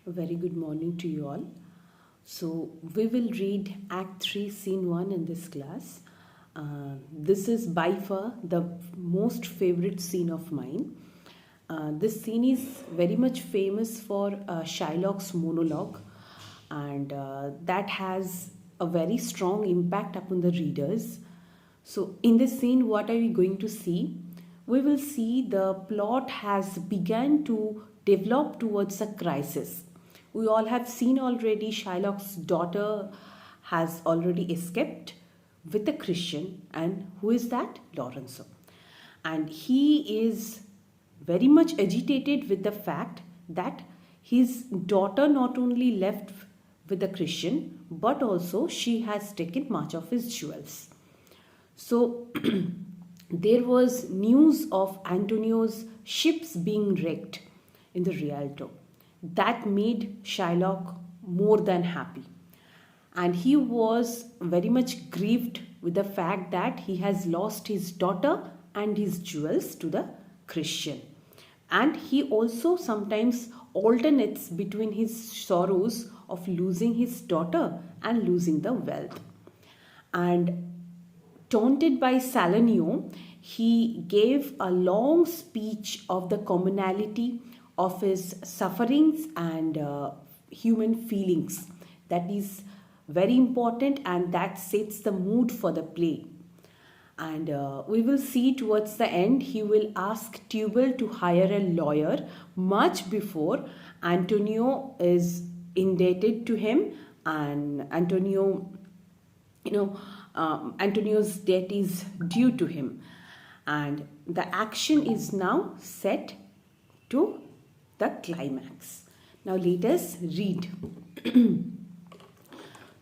A very good morning to you all. So, we will read Act 3, Scene 1 in this class. This is by far the most favorite scene of mine. This scene is very much famous for Shylock's monologue, and that has a very strong impact upon the readers. So, in this scene, what are we going to see? We will see the plot has begun to develop towards a crisis. We all have seen already Shylock's daughter has already escaped with a Christian, and who is that? Lorenzo. And he is very much agitated with the fact that his daughter not only left with a Christian, but also she has taken much of his jewels. So there was news of Antonio's ships being wrecked in the Rialto. That made Shylock more than happy. And he was very much grieved with the fact that he has lost his daughter and his jewels to the Christian. And he also sometimes alternates between his sorrows of losing his daughter and losing the wealth. And taunted by Salanio, he gave a long speech of the commonality of his sufferings and human feelings. That is very important and that sets the mood for the play. And we will see towards the end, he will ask Tubal to hire a lawyer much before Antonio is indebted to him, and Antonio's debt is due to him, and the action is now set to the climax. Now let us read.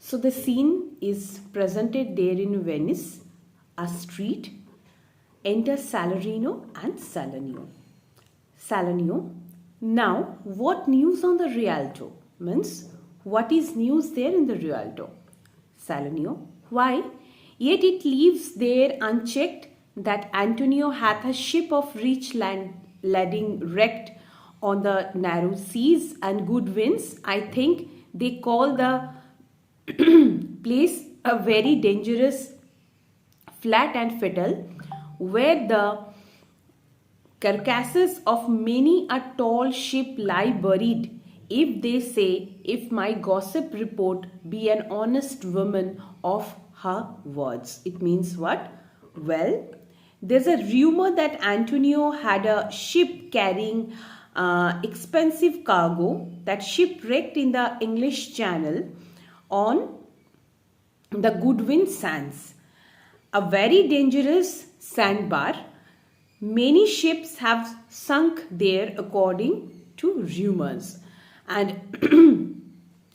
So the scene is presented there in Venice, a street. Enter Salarino and Salanio. Salanio, now what news on the Rialto? Means, what is news there in the Rialto? Salanio, why? Yet it leaves there unchecked that Antonio hath a ship of rich lading wrecked on the narrow seas and good winds. I think they call the place a very dangerous flat and fatal, where the carcasses of many a tall ship lie buried. If they say, if my gossip report be an honest woman of her words. It means what? Well, there's a rumor that Antonio had a ship carrying expensive cargo that shipwrecked in the English Channel on the Goodwin Sands, a very dangerous sandbar. Many ships have sunk there according to rumors. And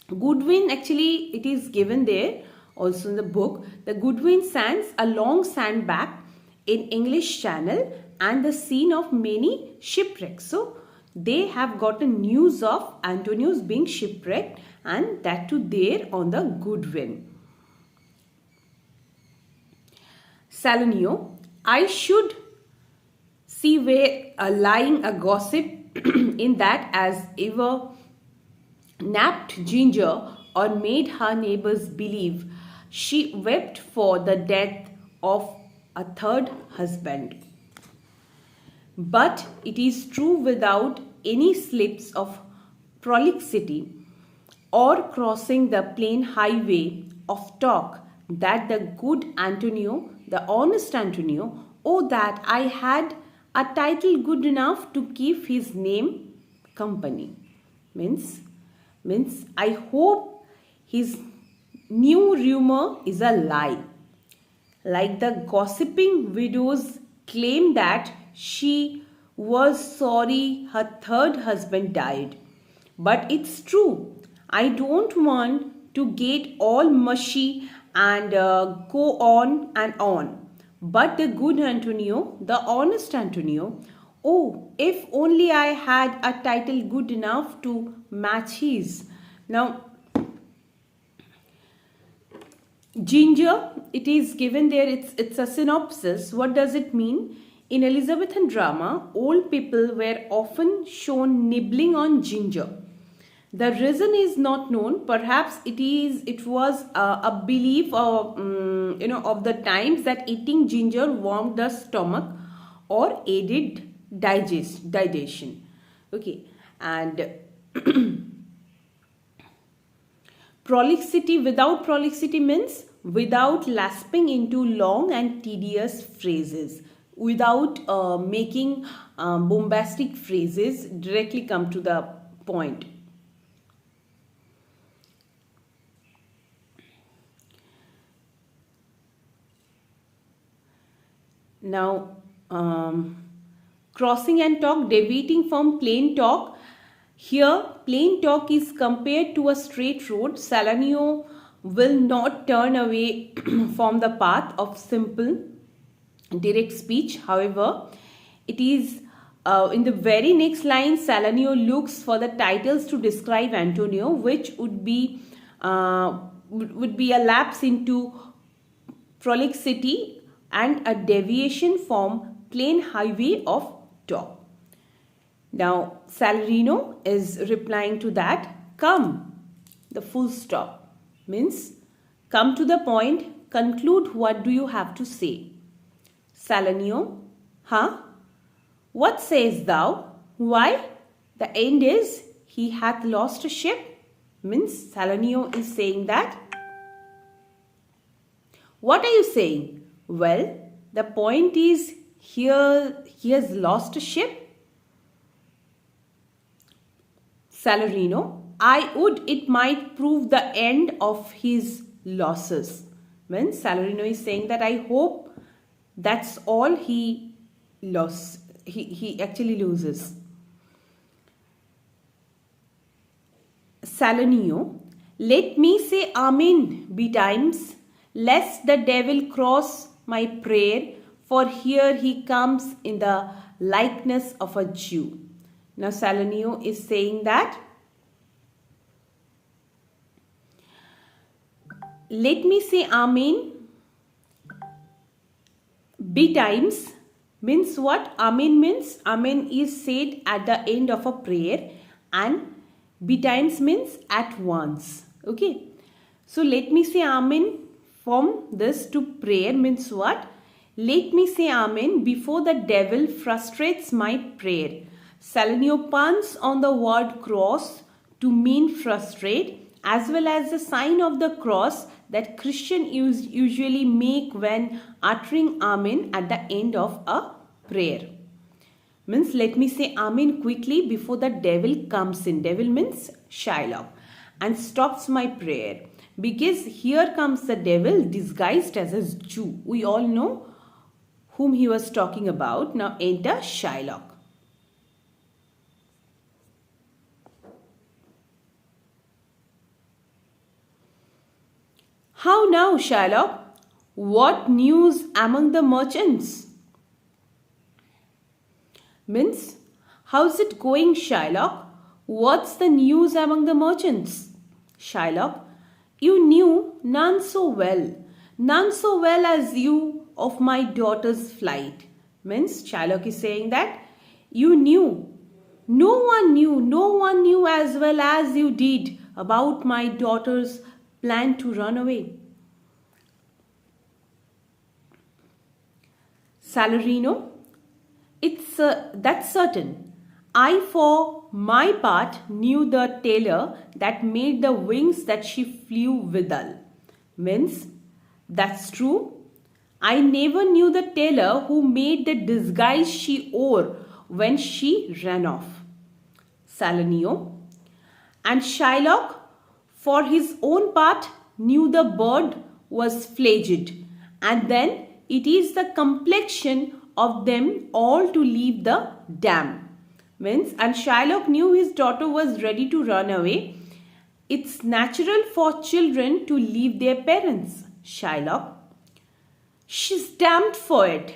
Goodwin, actually it is given there also in the book, the Goodwin Sands, a long sandbank in English Channel and the scene of many shipwrecks. So they have gotten news of Antonio's being shipwrecked, and that too there on the Goodwin. Salanio, I should see where lying a gossip in that as ever napped Ginger or made her neighbors believe she wept for the death of a third husband. But it is true without any slips of prolixity or crossing the plain highway of talk that the good Antonio, the honest Antonio, oh that I had a title good enough to keep his name company. Means I hope his new rumor is a lie. Like the gossiping widows claim that she was sorry her third husband died. But it's true. I don't want to get all mushy and go on and on. But the good Antonio, the honest Antonio, oh, if only I had a title good enough to match his. Now, Ginger, it is given there, it's a synopsis. What does it mean? In Elizabethan drama, old people were often shown nibbling on ginger. The reason is not known. Perhaps it was a belief of of the times that eating ginger warmed the stomach or aided digestion. Okay, and prolixity, without prolixity means without lapsing into long and tedious phrases, without making bombastic phrases, directly come to the point. Now, crossing and talk, deviating from plain talk. Here, plain talk is compared to a straight road. Salanio will not turn away from the path of simple, direct speech. However, it is in the very next line, Salanio looks for the titles to describe Antonio, which would be a lapse into prolixity and a deviation from plain highway of talk. Now, Salarino is replying to that. Come, the full stop means come to the point, conclude, what do you have to say? Salanio, huh? What sayest thou? Why? The end is, he hath lost a ship. Means Salanio is saying that. What are you saying? Well, the point is, here he has lost a ship. Salarino, I would it might prove the end of his losses. Means Salarino is saying that I hope that's all he lost. He actually loses. Salanio, let me say Amen betimes, lest the devil cross my prayer, for here he comes in the likeness of a Jew. Now Salanio is saying that, let me say Amen betimes means what? Amen means, Amen is said at the end of a prayer, and betimes means at once. Okay. So let me say Amen from this to prayer means what? Let me say Amen before the devil frustrates my prayer. Salanio puns on the word cross to mean frustrate, as well as the sign of the cross that Christians usually make when uttering Amen at the end of a prayer. Means let me say Amen quickly before the devil comes in. Devil means Shylock, and stops my prayer. Because here comes the devil disguised as a Jew. We all know whom he was talking about. Now enter Shylock. How now, Shylock? What news among the merchants? Means, how's it going, Shylock? What's the news among the merchants? Shylock, you knew none so well as you of my daughter's flight. Means, Shylock is saying that you knew. No one knew as well as you did about my daughter's plan to run away. Salarino, that's certain. I, for my part, knew the tailor that made the wings that she flew withal. Means, that's true. I never knew the tailor who made the disguise she wore when she ran off. Salanio, and Shylock, for his own part, knew the bird was fledged, and then it is the complexion of them all to leave the dam. Means, and Shylock knew his daughter was ready to run away. It's natural for children to leave their parents. Shylock, she's damned for it.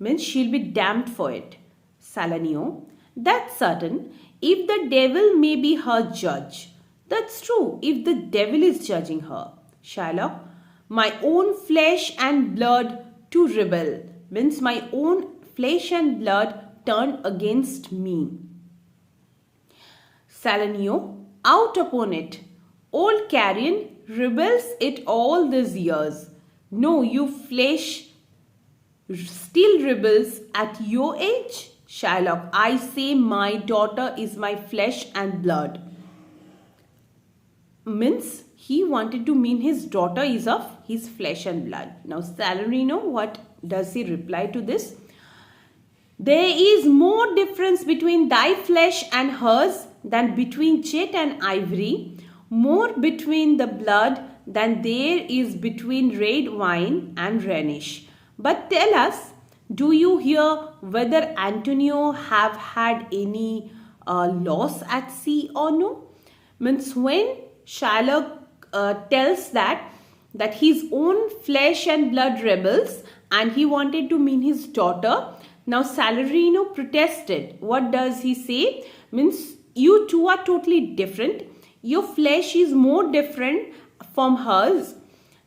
Means she'll be damned for it. Salanio, that's certain. If the devil may be her judge. That's true, if the devil is judging her. Shylock, my own flesh and blood to rebel. Means my own flesh and blood turn against me. Salanio, out upon it. Old carrion rebels it all these years. No, you flesh still rebels at your age? Shylock, I say my daughter is my flesh and blood. Means he wanted to mean his daughter is of his flesh and blood. Now Salarino, what does he reply to this? There is more difference between thy flesh and hers than between jet and ivory, more between the blood than there is between red wine and Rhenish. But tell us, do you hear whether Antonio have had any loss at sea or no? Means when Shylock tells that his own flesh and blood rebels and he wanted to mean his daughter. Now Salarino protested. What does he say? Means you two are totally different. Your flesh is more different from hers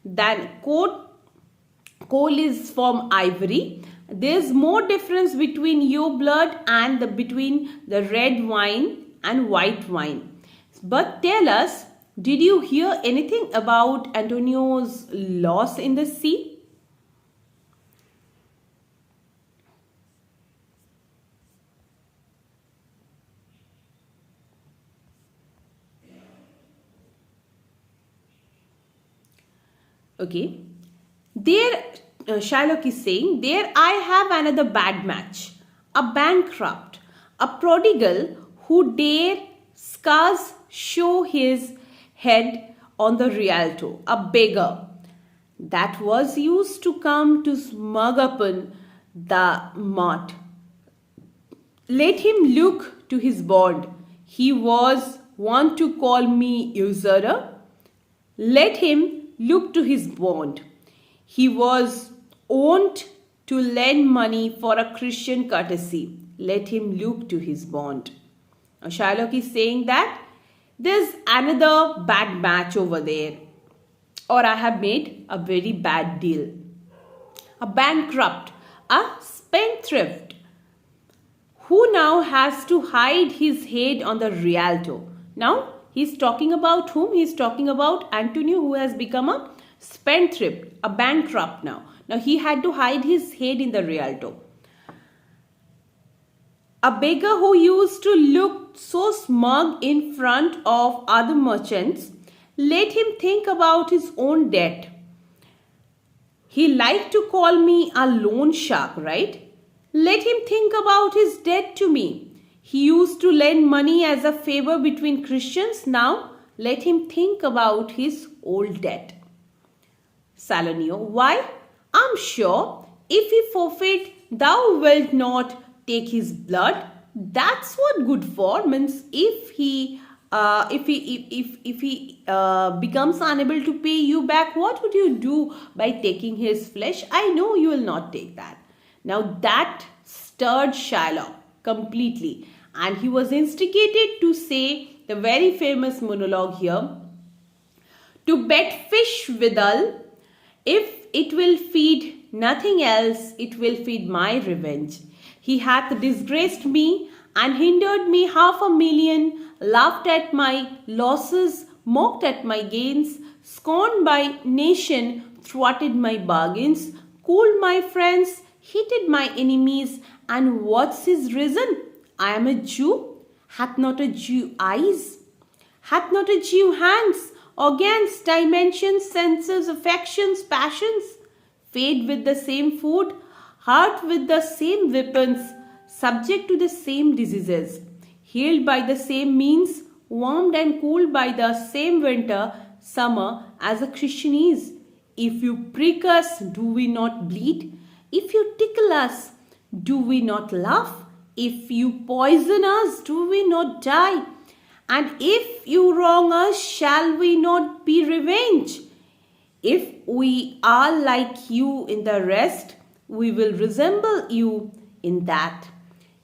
than coal is from ivory. There's more difference between your blood and between the red wine and white wine. But tell us, did you hear anything about Antonio's loss in the sea? Okay. There, Shylock is saying, there I have another bad match. A bankrupt, a prodigal who dare scarce show his head on the Rialto, a beggar that was used to come to smug upon the mart. Let him look to his bond. He was wont to call me usurer. Let him look to his bond. He was wont to lend money for a Christian courtesy. Let him look to his bond. Now, Shylock is saying that there's another bad match over there, or I have made a very bad deal. A bankrupt, a spendthrift, who now has to hide his head on the Rialto. Now, he's talking about whom? He's talking about Antonio, who has become a spendthrift, a bankrupt now. Now, he had to hide his head in the Rialto. A beggar who used to look so smug in front of other merchants, let him think about his own debt. He liked to call me a loan shark, right? Let him think about his debt to me. He used to lend money as a favor between Christians. Now, let him think about his old debt. Salarino, why? I'm sure if he forfeit, thou wilt not take his blood. That's what good for. Means if he becomes unable to pay you back, what would you do by taking his flesh? I know you will not take that. Now that stirred Shylock completely, and he was instigated to say the very famous monologue here: to bet fish withal, if it will feed nothing else, it will feed my revenge. He hath disgraced me and hindered me 500,000, laughed at my losses, mocked at my gains, scorned by nation, thwarted my bargains, cooled my friends, hated my enemies. And what's his reason? I am a Jew. Hath not a Jew eyes? Hath not a Jew hands, organs, dimensions, senses, affections, passions? Fed with the same food, heart with the same weapons, subject to the same diseases, healed by the same means, warmed and cooled by the same winter, summer as a Christian is. If you prick us, do we not bleed? If you tickle us, do we not laugh? If you poison us, do we not die? And if you wrong us, shall we not be revenged? If we are like you in the rest, we will resemble you in that.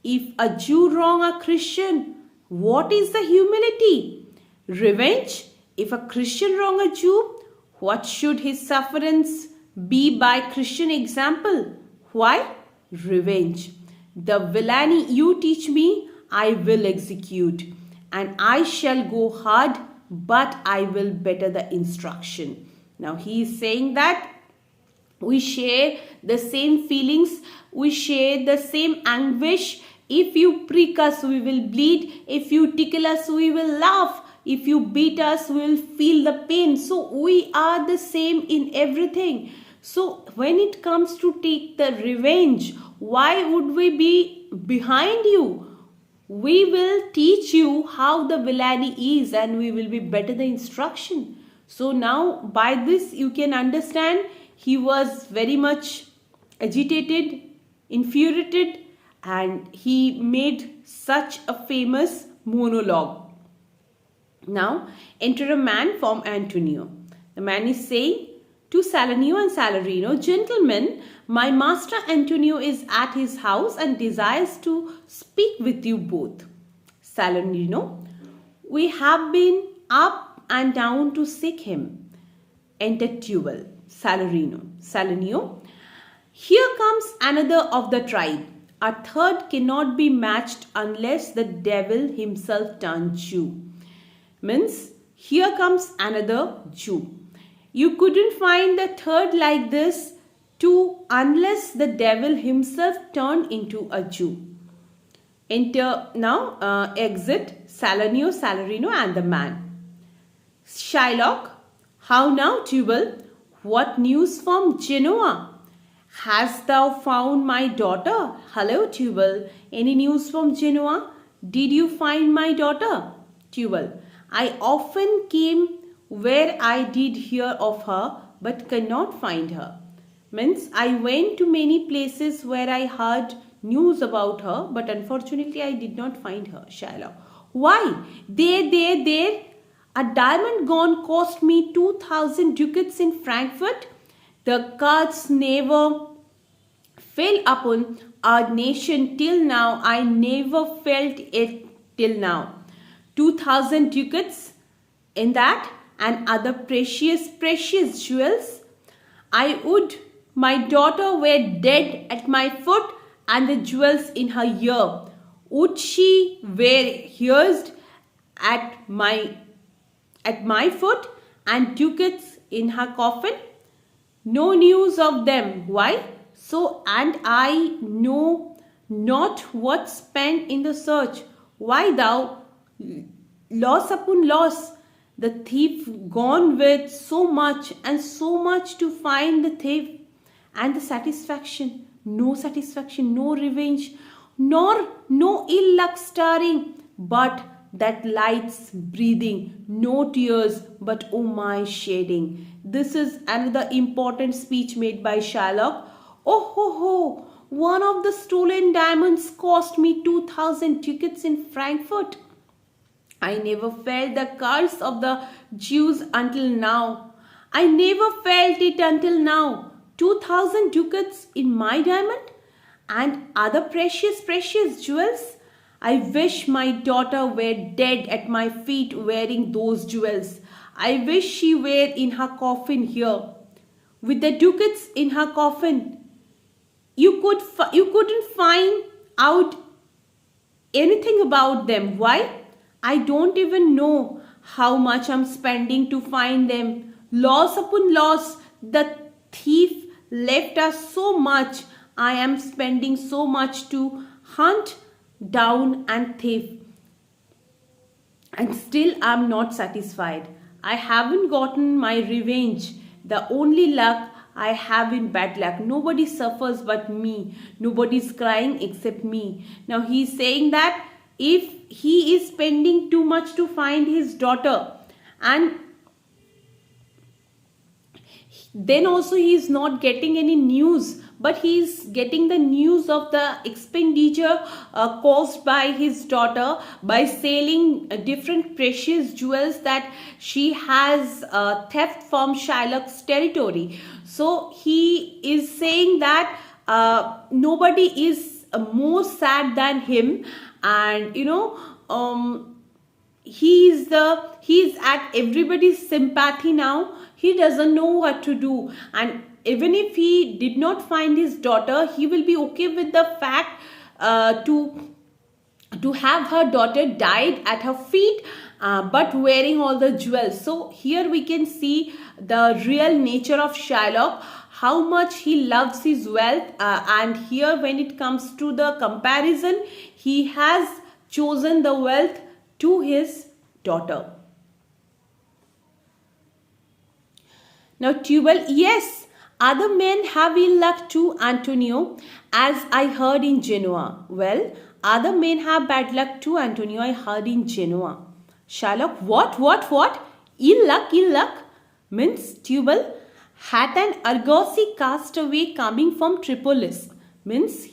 If a Jew wrong a Christian, what is the humility? Revenge? If a Christian wrong a Jew, what should his sufferance be by Christian example? Why? Revenge. The villainy you teach me, I will execute. and I shall go hard, but I will better the instruction. Now he is saying that we share the same feelings, we share the same anguish. If you prick us, we will bleed. If you tickle us, we will laugh. If you beat us, we will feel the pain. So we are the same in everything. So when it comes to take the revenge, why would we be behind you? We will teach you how the villainy is, and we will be better the instruction. So now by this you can understand he was very much agitated, infuriated, and he made such a famous monologue. Now enter a man from Antonio. The man is saying to Salarino and Salarino, "Gentlemen, my master Antonio is at his house and desires to speak with you both." Salarino, "We have been up and down to seek him." Enter Tubal. Salarino, "Here comes another of the tribe. A third cannot be matched unless the devil himself turns Jew." Means, here comes another Jew. You couldn't find the third like this too unless the devil himself turned into a Jew. Enter now, exit Salarino and the man. Shylock, "How now, Tubal? What news from Genoa? Hast thou found my daughter?" "Hello, Tubal. Any news from Genoa? Did you find my daughter?" Tubal, "I often came where I did hear of her, but cannot find her." Means, I went to many places where I heard news about her, but unfortunately I did not find her. Shylock, "Why, there, a diamond gone cost me 2,000 ducats in Frankfurt. The cards never fell upon our nation till now. I never felt it till now. 2,000 ducats in that, and other precious jewels. I would my daughter were dead at my foot, and the jewels in her ear. Would she were hers at my foot, and ducats in her coffin? No news of them. Why? So, and I know not what spent in the search. Why thou? Loss upon loss. The thief gone with so much to find the thief, and the satisfaction, no revenge, nor no ill luck stirring, but that light's breathing, no tears, but oh my shedding. This is another important speech made by Shylock. Oh ho ho, one of the stolen diamonds cost me 2,000 ducats in Frankfurt. I never felt the curse of the Jews until now. I never felt it until now. 2,000 ducats in my diamond, and other precious jewels. I wish my daughter were dead at my feet wearing those jewels. I wish she were in her coffin here, with the ducats in her coffin. You couldn't find out anything about them. Why? I don't even know how much I'm spending to find them. Loss upon loss. The thief left us so much. I am spending so much to hunt down and thief. And still I'm not satisfied. I haven't gotten my revenge. The only luck I have in bad luck. Nobody suffers but me. Nobody's crying except me. Now he's saying that if he is spending too much to find his daughter, and then also he is not getting any news, but he is getting the news of the expenditure caused by his daughter by selling different precious jewels that she has theft from Shylock's territory. So he is saying that nobody is more sad than him, and he's at everybody's sympathy now. He doesn't know what to do, and even if he did not find his daughter, he will be okay with the fact to to have her daughter died at her feet, but wearing all the jewels. So here we can see the real nature of Shylock, how much he loves his wealth, and here when it comes to the comparison, he has chosen the wealth to his daughter. Now Tubal, yes, other men have ill luck too, Antonio, as I heard in Genoa. Well, other men have bad luck too, Antonio, I heard in Genoa. Shylock, what? Ill luck, ill luck? Means Tubal, had an Argosy castaway coming from Tripolis. Means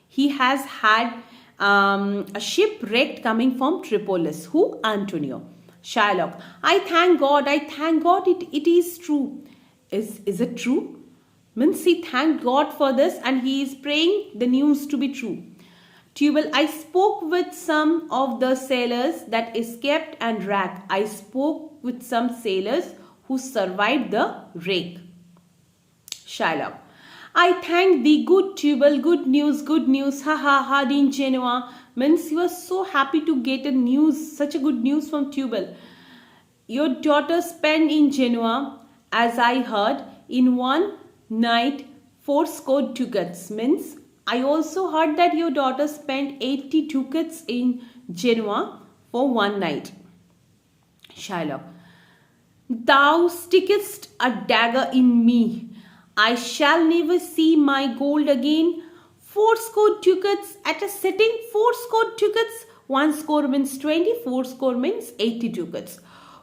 he has had a ship wrecked coming from Tripolis. Who? Antonio. Shylock, I thank God it is true. Is it true? Means he thanked God for this and he is praying the news to be true. Tubal, I spoke with some of the sailors that escaped and wrecked. I spoke with some sailors who survived the wreck. Shylock, I thank thee, good Tubal, good news, ha ha ha, in Genoa. Means he was so happy to get a news, such a good news from Tubal. Your daughter spent in Genoa, as I heard, in one night 80 ducats. Means I also heard that your daughter spent 80 ducats in Genoa for one night. Shylock, thou stickest a dagger in me. I shall never see my gold again. 80 ducats at a sitting, 80 ducats. 1 score means 20, 4 score means 80 ducats.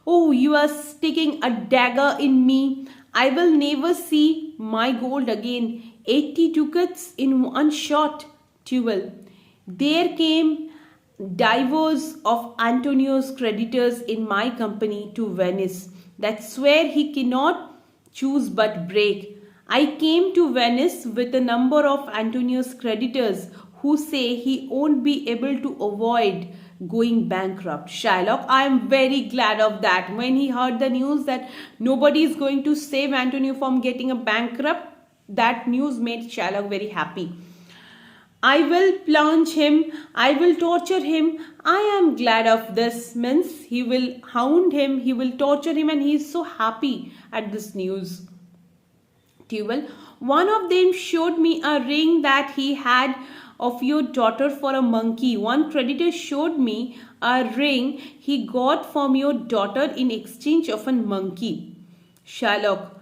Oh, you are sticking a dagger in me. I will never see my gold again. 80 ducats in one shot. Tubal, there came divers of Antonio's creditors in my company to Venice that swear he cannot choose but break. I came to Venice with a number of Antonio's creditors who say he won't be able to avoid going bankrupt. Shylock, I am very glad of that. When he heard the news that nobody is going to save Antonio from getting a bankrupt, that news made Shylock very happy. I will plunge him, I will torture him. I am glad of this. Means he will hound him, he will torture him, and he is so happy at this news. Tubal, one of them showed me a ring that he had of your daughter for a monkey. One creditor showed me a ring he got from your daughter in exchange of a monkey. Shylock,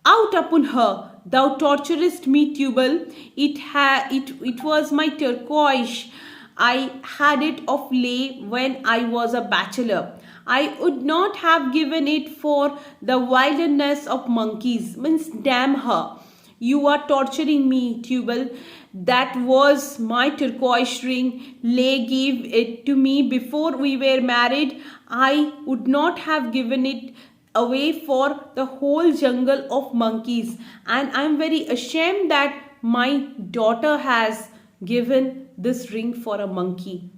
out upon her! Thou torturest me, Tubal. It was my turquoise. I had it of late when I was a bachelor. I would not have given it for the wilderness of monkeys. Means damn her. You are torturing me, Tubal. That was my turquoise ring. Lay gave it to me before we were married. I would not have given it away for the whole jungle of monkeys, and I am very ashamed that my daughter has given this ring for a monkey.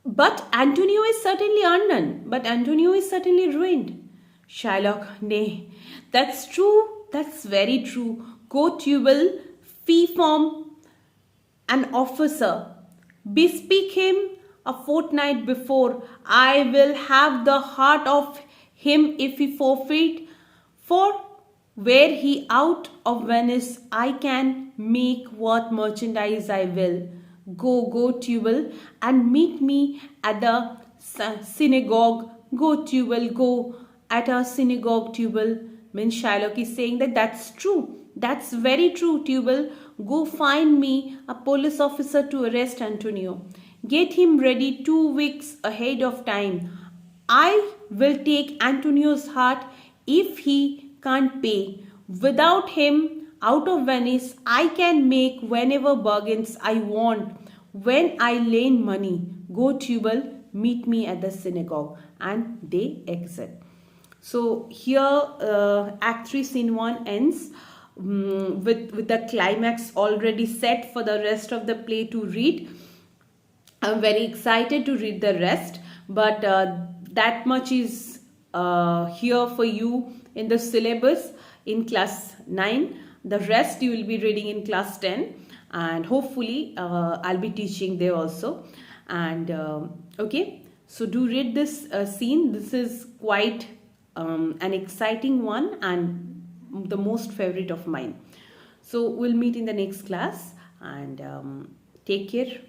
But Antonio is certainly undone. But Antonio is certainly ruined. Shylock, nay, that's true. That's very true. Go, Tubal, fee from an officer. Bespeak him a fortnight before. I will have the heart of him if he forfeit. For were he out of Venice, I can make what merchandise I will. Go, Tubal, and meet me at the synagogue. Go, Tubal, go at our synagogue, Tubal. Means Shylock is saying that that's true. That's very true, Tubal. Go find me a police officer to arrest Antonio. Get him ready 2 weeks ahead of time. I will take Antonio's heart if he can't pay. Without him out of Venice, I can make whenever bargains I want when I lend money. Go, Tubal, meet me at the synagogue. And they exit. So here Act 3 Scene 1 ends with the climax already set for the rest of the play to read. I'm very excited to read the rest, but that much is here for you in the syllabus. in class 9. The rest you will be reading in class 10, and hopefully I'll be teaching there also. And okay, so do read this scene. This is quite an exciting one and the most favorite of mine. So we'll meet in the next class, and take care.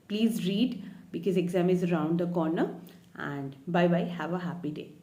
Please read because exam is around the corner, and bye bye. Have a happy day.